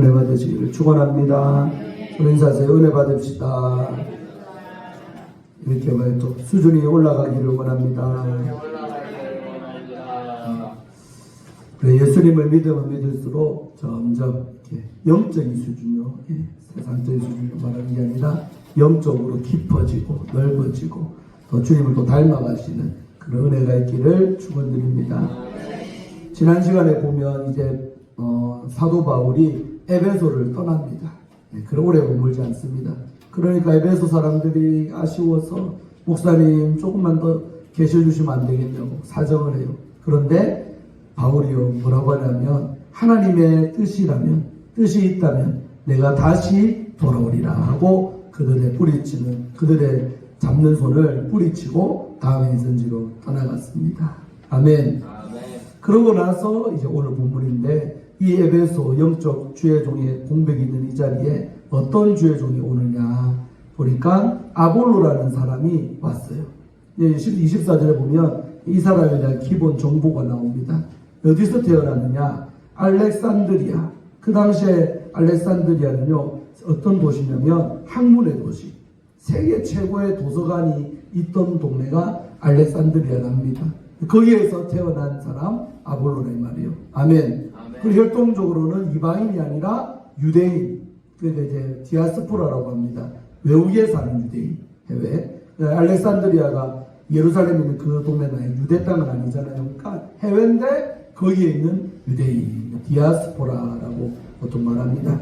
은혜 받으시기를 축원합니다. 인사하세요. 은혜 받읍시다. 이렇게 말 또 수준이 올라가기를 원합니다. 그래, 예수님을 믿으면 믿을수록 점점 이렇게 영적인 수준이요, 세상적인 수준을 말하는 게 아니라 영적으로 깊어지고 넓어지고 더 주님을 또 닮아가시는 그런 은혜가 있기를 축원드립니다. 지난 시간에 보면 이제 사도 바울이 에베소를 떠납니다. 그럼 오래 머물지 않습니다. 그러니까 에베소 사람들이 아쉬워서 목사님 조금만 더 계셔주시면 안 되겠냐고 사정을 해요. 그런데 바울이요 뭐라고 하냐면 하나님의 뜻이 있다면 내가 다시 돌아오리라 하고 그들의 잡는 손을 뿌리치고 다음의 선지로 떠나갔습니다. 아멘. 그러고 나서 이제 오늘 본문인데 이 에베소 영적 주의종의 공백이 있는 이 자리에 어떤 주의종이 오느냐 보니까 아볼로라는 사람이 왔어요. 24절에 보면 이 사람에 대한 기본 정보가 나옵니다. 어디서 태어났느냐? 알렉산드리아. 그 당시에 알렉산드리아는요 어떤 도시냐면 학문의 도시, 세계 최고의 도서관이 있던 동네가 알렉산드리아랍니다. 거기에서 태어난 사람 아볼로란 말이에요. 아멘. 그리고 혈통적으로는 이방인이 아니라 유대인, 그러니까 이제 디아스포라라고 합니다. 외국에 사는 유대인, 해외. 알렉산드리아가 예루살렘에 있는 그 동네는 유대 땅은 아니잖아요. 그러니까 해외인데 거기에 있는 유대인, 디아스포라라고 보통 말합니다.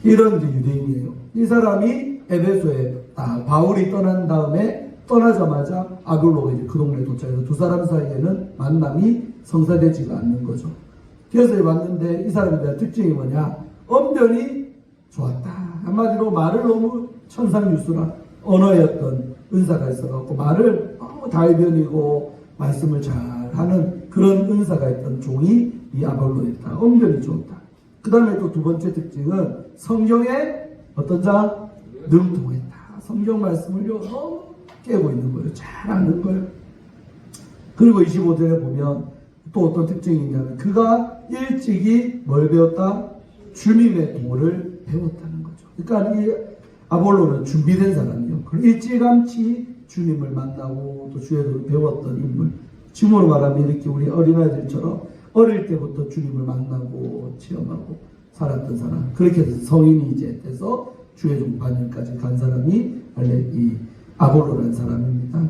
이런 이제 유대인이에요. 이 사람이 에베소에 바울이 떠난 다음에 떠나자마자 아볼로가 이제 그 동네에 도착해서 두 사람 사이에는 만남이 성사되지가 않는 거죠. 그래서 왔는데 이 사람에 대한 특징이 뭐냐? 언변이 좋았다. 한마디로 말을 너무 천상유수라 언어의 어떤 은사가 있어갖고 말을 너무 달변이고 말씀을 잘하는 그런 은사가 있던 종이 이 아볼로였다. 언변이 좋다. 그 다음에 또 두 번째 특징은 성경에 어떤 자? 능통했다. 성경 말씀을 너무 깨고 있는 거예요. 잘 아는 거예요. 그리고 25절에 보면 또 어떤 특징이 있냐면 그가 일찍이 뭘 배웠다? 주님의 도를 배웠다는 거죠. 그러니까 이 아볼로는 준비된 사람이에요. 일찌감치 주님을 만나고 또 주의 도를 배웠던 인물. 지금으로 말하면 이렇게 우리 어린아이들처럼 어릴 때부터 주님을 만나고 체험하고 살았던 사람. 그렇게 해서 성인이 이제 돼서 주의 종반년까지 간 사람이 이 아볼로라는 사람입니다.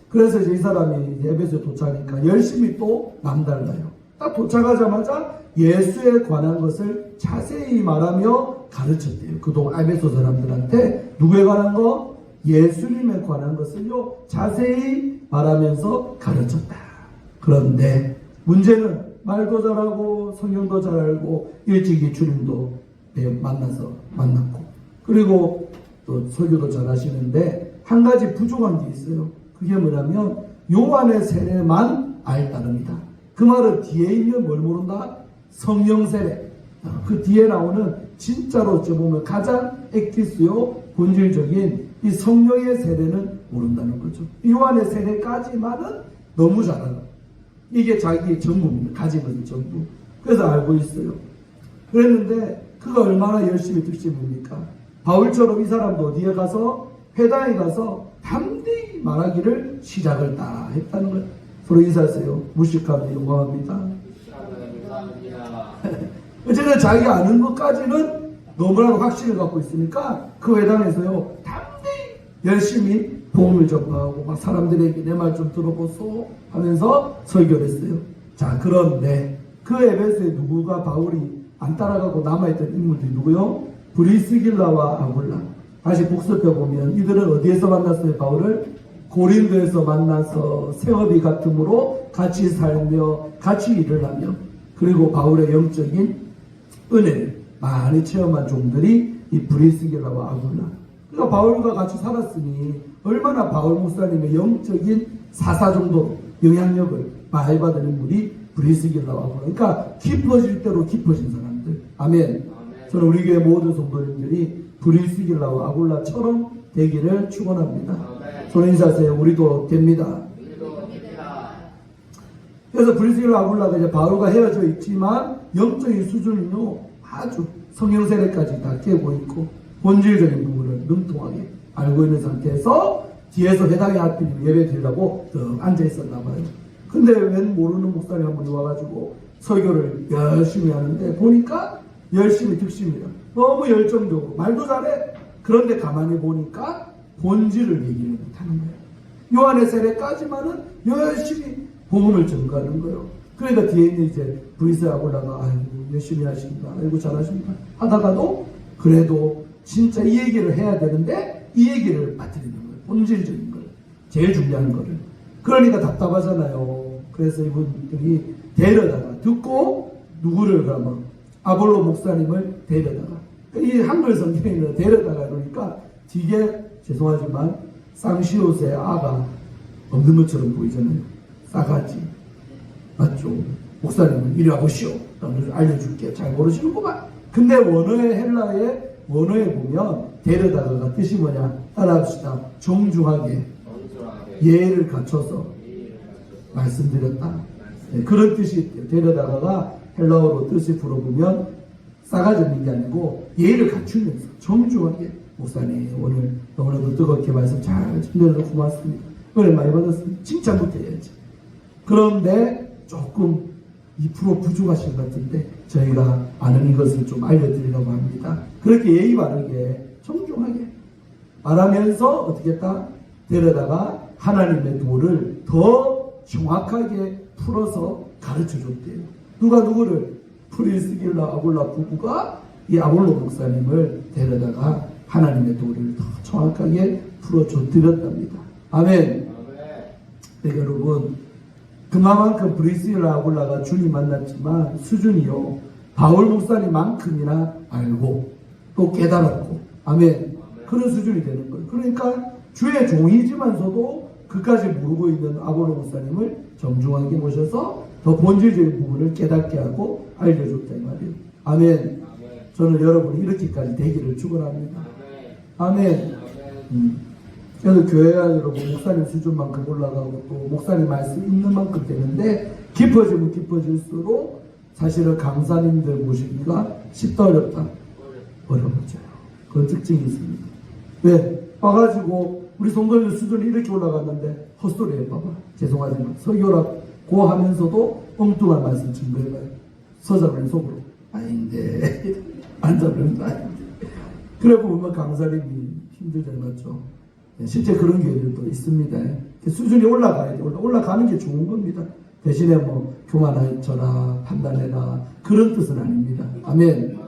그래서 이제 이 사람이 에베소에 도착하니까 열심히 또 남달라요. 딱 도착하자마자 예수에 관한 것을 자세히 말하며 가르쳤대요. 그동안 에베소 사람들한테 누구에 관한 거? 예수님에 관한 것을요 자세히 말하면서 가르쳤다. 그런데 문제는 말도 잘하고 성경도 잘 알고 일찍이 주님도 만났고 그리고 또 설교도 잘 하시는데 한 가지 부족한 게 있어요. 그게 뭐냐면 요한의 세례만 알다릅니다. 그 말은 뒤에 있는 뭘 모른다? 성령 세례. 그 뒤에 나오는 진짜로 어찌 보면 가장 액티스요 본질적인 이 성령의 세례는 모른다는 거죠. 요한의 세례까지만은 너무 잘 알아. 이게 자기의 전부입니다. 가진 것은 전부. 그래서 알고 있어요. 그랬는데 그가 얼마나 열심히 듣습니까? 바울처럼 이 사람도 어디에 가서 회당에 가서 담대히 말하기를 시작을 다 했다는 거예요. 서로 인사하세요. 무식합니다. 영광합니다. 어쨌든 자기가 아는 것까지는 너무나도 확신을 갖고 있으니까 그 회당에서요 담대히 열심히 복음을 전파하고 막 사람들에게 내 말 좀 들어보소 하면서 설교를 했어요. 자, 그런데 그 에베소에 누구가 바울이 안 따라가고 남아있던 인물들이 누구요? 브리스길라와 아굴라. 다시 복습해보면 이들은 어디에서 만났어요? 바울을? 고린도에서 만나서 생업이 같으므로 같이 살며 같이 일을 하며 그리고 바울의 영적인 은혜를 많이 체험한 종들이 이 브리스길라와 아굴라. 그러니까 바울과 같이 살았으니 얼마나 바울 목사님의 영적인 사사 정도 영향력을 많이 받은 인물이 브리스길라와 아굴라. 그러니까 깊어질 대로 깊어진 사람들. 아멘. 저는 우리 교회 모든 성도님들이 브리스길라와 아굴라처럼 되기를 축원합니다. 손 인사하세요. 우리도 됩니다. 그래서 브리스길라 아굴라가 이제 바울과 헤어져 있지만 영적인 수준은요 아주 성형세례까지 다 깨고 있고 본질적인 부분을 능통하게 알고 있는 상태에서 뒤에서 회당에 하필 예배 드리려고 쭉 앉아 있었나 봐요. 근데 웬 모르는 목사님 한 분이 와가지고 설교를 열심히 하는데 보니까 열심히 득심이야. 너무 열정적으로 말도 잘해. 그런데 가만히 보니까 본질을 얘기를 못하는 거예요. 요한의 세례까지만은 열심히 복음을 전가하는 거예요. 그러니까 뒤에 있는 이제 브리스하고 올라가 아이고 열심히 하십니다. 아이고 잘하십니다. 하다가도 그래도 진짜 이 얘기를 해야 되는데 이 얘기를 빠뜨리는 거예요. 본질적인 걸. 제일 중요한 거를. 그러니까 답답하잖아요. 그래서 이분들이 데려다가 듣고 누구를 그러면 아볼로 목사님을 데려다가 이 한글 성경에는 데려다가 그러니까 되게 죄송하지만 쌍시옷의 아가 없는 것처럼 보이잖아요. 싸가지 맞죠? 목사님은 이리 와보시오. 알려줄게. 잘 모르시는구만. 근데 원어의 헬라의 원어에 보면 데려다가가 뜻이 뭐냐? 따라합시다. 정중하게 예의를 갖춰서 말씀드렸다. 네, 그런 뜻이 있대요. 데려다가가 헬라어로 뜻을 풀어보면 싸가지 없는 게 아니고 예의를 갖추면서 정중하게 목사님 오늘 너무나도 뜨겁게 말씀 잘 준비해서 고맙습니다. 은혜 많이 받았습니다. 칭찬부터 해야지. 그런데 조금 2% 부족하신 것 같은데 저희가 아는 이것을 좀 알려드리려고 합니다. 그렇게 예의 바르게 정중하게 말하면서 어떻게 했다? 데려다가 하나님의 도를 더 정확하게 풀어서 가르쳐 줬대요. 누가 누구를? 프리스길라 아볼라 부부가 이 아볼로 목사님을 데려다가 하나님의 도를 더 정확하게 풀어줘드렸답니다. 아멘. 네, 여러분 그만큼 브리스길라 아볼라가 주님 만났지만 수준이요 바울 목사님만큼이나 알고 또 깨달았고 아멘. 그런 수준이 되는 거예요. 그러니까 주의 종이지만서도 그까지 모르고 있는 아볼로 목사님을 정중하게 모셔서 더 본질적인 부분을 깨닫게 하고 알려줬다 이 말이에요. 아멘. 저는 여러분이 이렇게까지 되기를 축원합니다. 아멘. 그래서 교회가 여러분 목사님 수준만큼 올라가고 또 목사님 말씀 있는 만큼 되는데 깊어지면 깊어질수록 사실은 강사님들 모시기가 쉽다 어렵다? 어려워져요. 그런 특징이 있습니다. 왜? 와가지고 우리 성도님 수준이 이렇게 올라갔는데 헛소리예요. 봐봐. 죄송하지만 설교라고 하면서도 엉뚱한 말씀 증거해봐요. 서잡으면 속으로 아닌데 안 잡으면 아닌데 그래 보면 강사님이 힘들잖아요. 맞죠? 실제 그런 교회들도 있습니다. 수준이 올라가야 돼. 올라가는 게 좋은 겁니다. 대신에 뭐 교만하여라 판단해라 그런 뜻은 아닙니다. 아멘.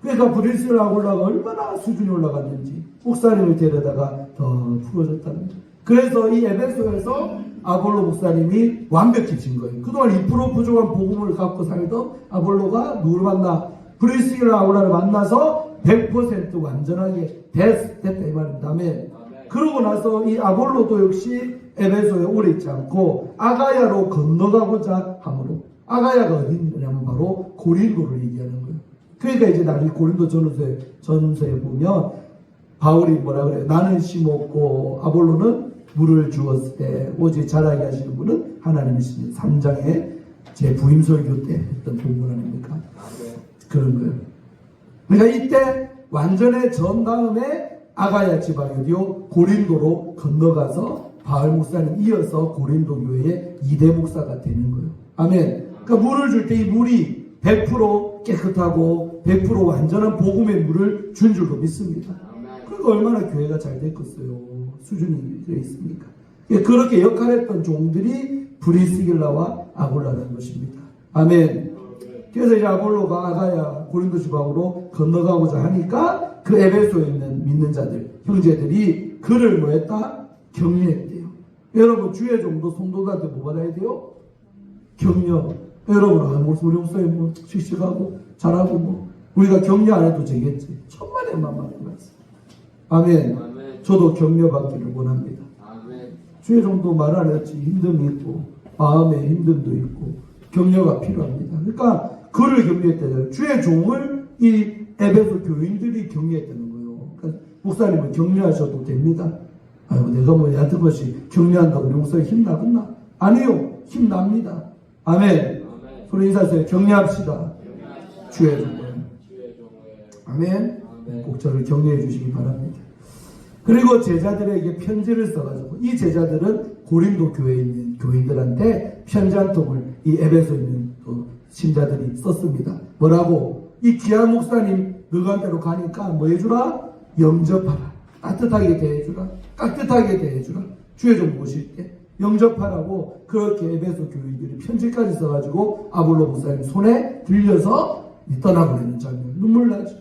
그러니까 브리스라 올라가 얼마나 수준이 올라갔는지 목사님을 데려다가 더 풀어줬다는 거죠. 그래서 이 에베소에서 아볼로 목사님이 완벽해진 거예요. 그동안 2% 부족한 복음을 갖고 살던 아볼로가 누굴 만나? 브리스라 올라를 만나서 100% 완전하게 됐다 이 말입니다. 아멘. 그러고 나서 이 아볼로도 역시 에베소에 오래 있지 않고 아가야로 건너가고자 함으로 아가야가 어디 있느냐면 바로 고린도를 얘기하는 거예요. 그러니까 이제 나중에 고린도 전서에 보면 바울이 뭐라 그래요? 나는 심었고 아볼로는 물을 주었을 때 오직 자라게 하시는 분은 하나님이십니다. 3장에 제 부임 설교 때 했던 본문 아닙니까? 그런 거예요. 그러니까 이때 완전해전 다음에 아가야 지방이 어디요? 고린도로 건너가서 바울 목사님 이어서 고린도 교회의 2대 목사가 되는 거예요. 아멘. 그러니까 물을 줄 때 이 물이 100% 깨끗하고 100% 완전한 복음의 물을 준 줄로 믿습니다. 그러니까 얼마나 교회가 잘 됐겠어요. 수준이 되어 있습니까? 그렇게 역할했던 종들이 브리스길라와 아볼라라는 것입니다. 아멘. 그래서 이제 아볼로가 아가야 고린도 지방으로 건너가고자 하니까 그 에베소에 있는 믿는 자들, 형제들이 그를 뭐 했다? 격려했대요. 여러분 주의 종도 성도들한테 뭐 받아야 돼요? 격려. 여러분 우리 목사님 뭐 씩씩하고 잘하고 뭐 우리가 격려 안 해도 되겠지. 천만의 만만의 말씀. 아멘. 저도 격려받기를 원합니다. 아멘. 주의 종도 말 안 했지 힘듦이 있고 마음에 힘듦도 있고 격려가 필요합니다. 그러니까 그를 격려했다잖아요. 주의 종을 이 에베소 교인들이 격려했다는 거예요. 그러니까 목사님은 격려하셔도 됩니다. 아이고 내가 뭐 얕은 것이 격려한다고 우리 목사님 힘나겠나? 아니요. 힘납니다. 아멘. 서로 인사하세요. 격려합시다. 주의 종을. 아멘. 꼭 저를 격려해 주시기 바랍니다. 그리고 제자들에게 편지를 써가지고 이 제자들은 고린도 교회에 있는 교인들한테 편지 한 통을 이 에베소에 있는 또 신자들이 썼습니다. 뭐라고? 이 귀한 목사님 너간대로 가니까 뭐 해주라? 영접하라. 따뜻하게 대해주라. 깍듯하게 대해주라. 주의 종 모실 때 영접하라고 그렇게 에베소 교인들이 편지까지 써가지고 아볼로 목사님 손에 들려서 떠나버리는 장면. 눈물 나죠.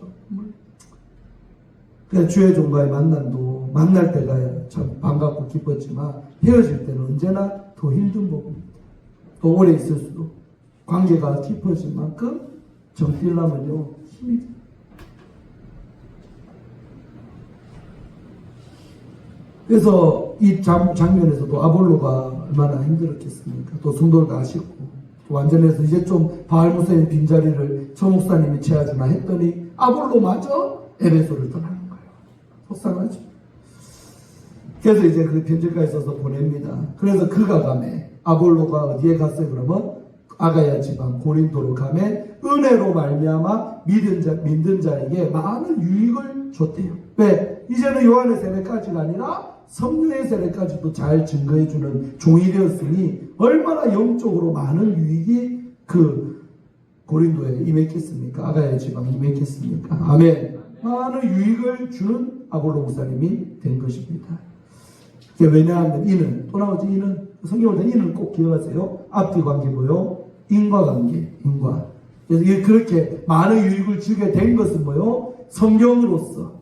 그래서 주의 종과의 만남도 만날 때가 참 반갑고 기뻤지만 헤어질 때는 언제나 더 힘든 부분입니다. 또 오래 있을수록 관계가 깊어질 만큼 정뛸라면요 힘이 듭니다. 그래서 이 장면에서도 아볼로가 얼마나 힘들었겠습니까? 또 성도를 아쉽고 또 완전해서 이제 좀 바알 목사님 빈자리를 저 목사님이 채워주나 했더니 아볼로마저 에베소를 떠나는 거예요. 속상하죠. 그래서 이제 그 편지까지 써서 보냅니다. 그래서 그가 가매 아볼로가 어디에 갔어요? 그러면 아가야 지방 고린도로 가매 은혜로 말미암아 믿는 자에게 많은 유익을 줬대요. 왜? 이제는 요한의 세례까지가 아니라 성령의 세례까지도 잘 증거해주는 종이 되었으니 얼마나 영적으로 많은 유익이 그 고린도에 임했겠습니까? 아가야 지방에 임했겠습니까? 아멘. 많은 유익을 주는 아볼로 목사님이 된 것입니다. 왜냐하면 이는 또 나오지 이는 성경을 보면 이는 꼭 기억하세요. 앞뒤 관계 뭐요? 인과관계, 인과. 그래서 그렇게 많은 유익을 주게 된 것은 뭐요? 성경으로서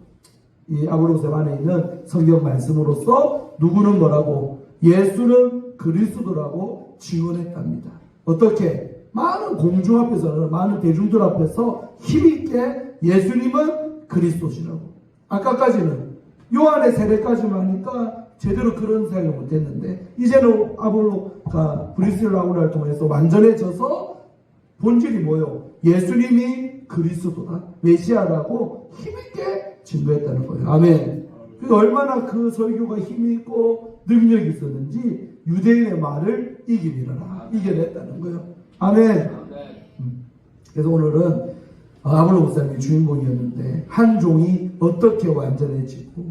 이 아볼로 목사님 안에 있는 성경 말씀으로서 누구는 뭐라고? 예수는 그리스도라고 증언했답니다. 어떻게? 많은 공중 앞에서는 많은 대중들 앞에서 힘있게 예수님은 그리스도시라고. 아까까지는 요한의 세례까지만 하니까 제대로 그런 생각을 못했는데 이제는 아볼로가 브리스라 아울라를 통해서 완전해져서 본질이 뭐예요? 예수님이 그리스도다, 메시아라고 힘있게 증거했다는 거예요. 아멘. 얼마나 그 설교가 힘이 있고 능력이 있었는지 유대인의 말을 이겨냈다는 거예요. 아멘. 그래서 오늘은 아볼로 목사님이 주인공이었는데 한 종이 어떻게 완전해지고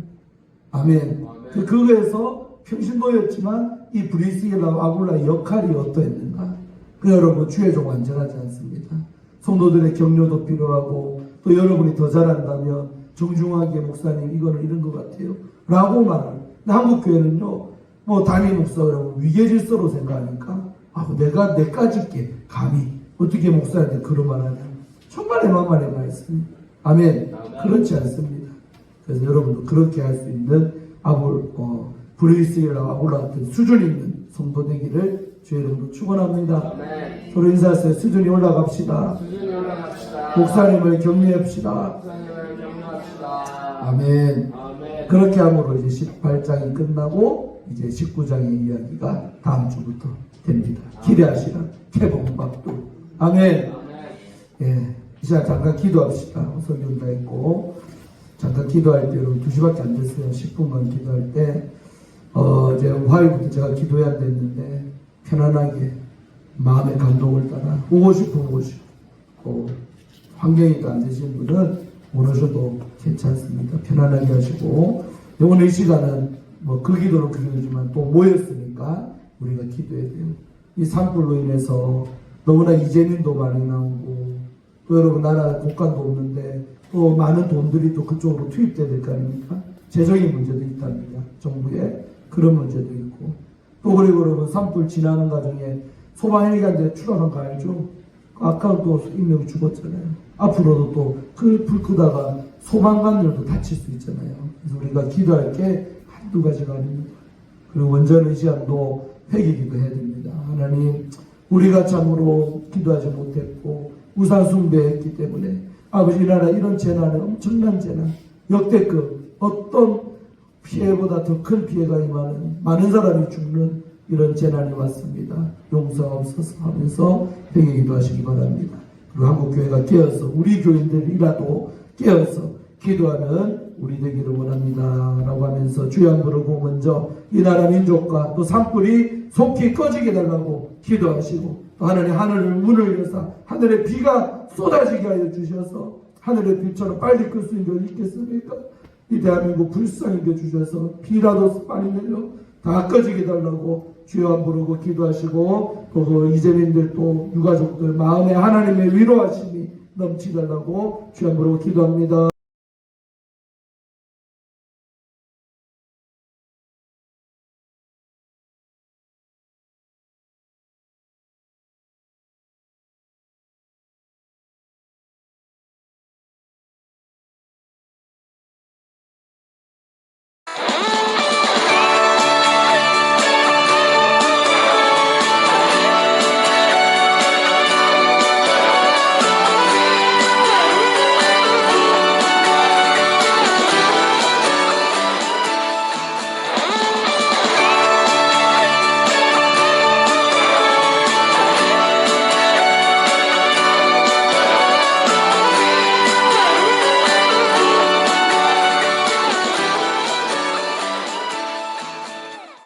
아멘. 그거에서 평신도였지만 이 브리스길라 아볼라의 역할이 어떠했는가. 여러분 주의 종 완전하지 않습니다. 성도들의 격려도 필요하고 또 여러분이 더 잘한다면 정중하게 목사님 이거는 이런 것 같아요 라고 말을. 한국교회는요 뭐 담임 목사라고 위계질서로 생각하니까 내가 내까짓게 감히 어떻게 목사한테 그런 말 하냐. 정말 애만만의 말씀입니다. 아멘. 그렇지 않습니다. 그래서 여러분도 그렇게 할 수 있는 브리스길라 아볼라 같은 수준 있는 성도 되기를 주의 이름으로 축원합니다. 서로 인사하세요. 수준이 올라갑시다. 목사님을 격려합시다. 아멘. 그렇게 함으로 이제 18장이 끝나고 이제 19장의 이야기가 다음 주부터 됩니다. 기대하시라. 개봉박도. 아멘. 예. 이 시간 잠깐 기도합시다. 설교 다 했고 잠깐 기도할 때 여러분 2시밖에 안 됐어요. 10분간 기도할 때 이제 화요일부터 제가 기도해야 됐는데 편안하게 마음의 감동을 따라 오고 싶으면 오고 싶고 환경이 또 안 되시는 분은 못 오셔도 괜찮습니다. 편안하게 하시고 오늘 이 시간은 뭐 그 기도는 그 기도지만 또 모였으니까 우리가 기도해야 돼요. 이 산불로 인해서 너무나 이재민도 많이 나오고 또 여러분 나라 국간도 없는데 또 많은 돈들이 또 그쪽으로 투입돼야 될 거 아닙니까? 재정의 문제도 있답니다. 정부에 그런 문제도 있고 또 그리고 여러분 산불 지나는 과정에 소방헬기한테 추락한 거 알죠? 아까 또 인명이 죽었잖아요. 앞으로도 또 그 불 끄다가 소방관들도 다칠 수 있잖아요. 그래서 우리가 기도할 게 한두 가지가 아닙니다. 그리고 원전 의지안도 회개기도 해야 됩니다. 하나님 우리가 참으로 기도하지 못했고 우상 숭배했기 때문에 아버지 이 나라 이런 재난은 엄청난 재난 역대급 어떤 피해보다 더 큰 피해가 임하는 많은 사람이 죽는 이런 재난이 왔습니다. 용서하옵소서 하면서 회개기도 하시기 바랍니다. 그리고 한국교회가 깨어서 우리 교인들이라도 깨어서 기도하는 우리 되기를 원합니다 라고 하면서 주여 한 부르고 먼저 이 나라 민족과 또 산불이 속히 꺼지게 달라고 기도하시고 또 하나님 하늘을 문을 여사 하늘의 비가 쏟아지게 하여 주셔서 하늘의 빛처럼 빨리 끌 수 있는 줄 있겠습니까? 이 대한민국 불쌍히 여겨주셔서 비라도 많이 내려 다 꺼지게 달라고 주여 한 부르고 기도하시고 또 이재민들 또 유가족들 마음에 하나님의 위로하심이 넘치달라고 주여 한 부르고 기도합니다.